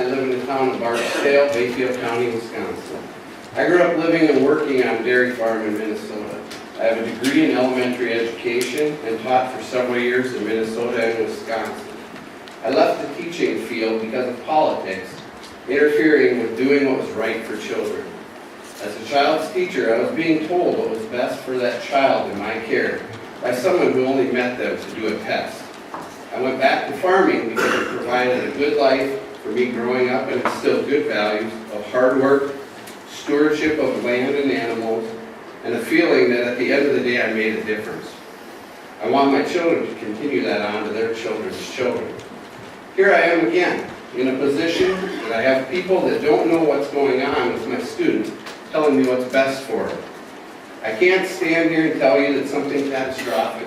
I live in the town of Barksdale, Bayfield County, Wisconsin. I grew up living and working on a dairy farm in Minnesota. I have a degree in elementary education and taught for several years in Minnesota and Wisconsin. I left the teaching field because of politics, interfering with doing what was right for children. As a child's teacher, I was being told what was best for that child in my care by someone who only met them to do a test. I went back to farming because it provided a good life for me growing up and instilled good values of hard work, stewardship of land and animals, and a feeling that at the end of the day I made a difference. I want my children to continue that on to their children's children. Here I am again, in a position that I have people that don't know what's going on with my students telling me what's best for them. I can't stand here and tell you that something catastrophic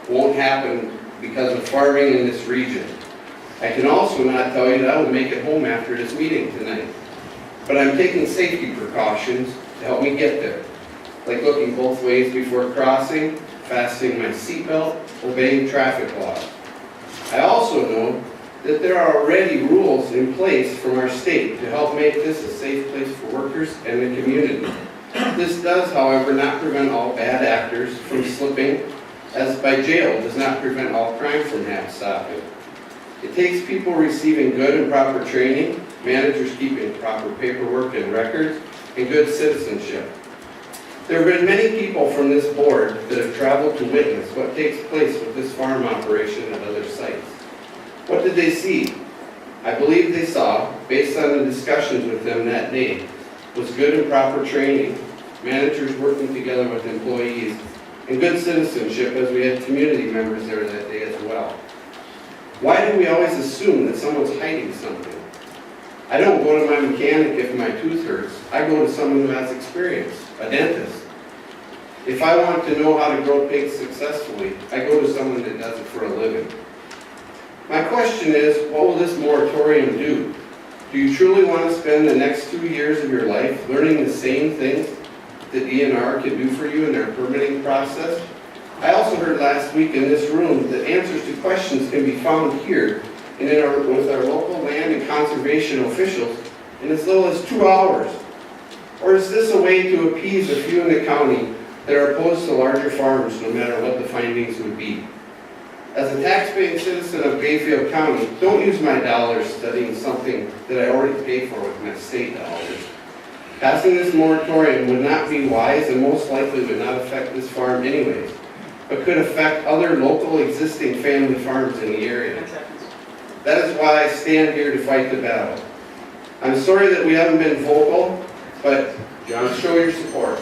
won't happen because of farming in this region. I can also not tell you that I will make it home after this meeting tonight. But I'm taking safety precautions to help me get there, like looking both ways before crossing, fastening my seatbelt, obeying traffic laws. I also know that there are already rules in place from our state to help make this a safe place for workers and the community. This does, however, not prevent all bad actors from slipping, as by jail does not prevent all crime from stopping. It takes people receiving good and proper training, managers keeping proper paperwork and records, and good citizenship. There have been many people from this board that have traveled to witness what takes place with this farm operation at other sites. What did they see? I believe they saw, based on the discussions with them that day, was good and proper training, managers working together with employees, and good citizenship, as we had community members there that day as well. Why do we always assume that someone's hiding something? I don't go to my mechanic if my tooth hurts. I go to someone who has experience, a dentist. If I want to know how to grow pigs successfully, I go to someone that does it for a living. My question is, what will this moratorium do? Do you truly want to spend the next 2 years of your life learning the same things that DNR can do for you in their permitting process? I also heard last week in this room that answers to questions can be found here and with our local land and conservation officials in as little as 2 hours. Or is this a way to appease a few in the county that are opposed to larger farms no matter what the findings would be? As a tax-paying citizen of Bayfield County, don't use my dollars studying something that I already pay for with my state dollars. Passing this moratorium would not be wise and most likely would not affect this farm anyways, but could affect other local existing family farms in the area. That is why I stand here to fight the battle. I'm sorry that we haven't been vocal, but show your support.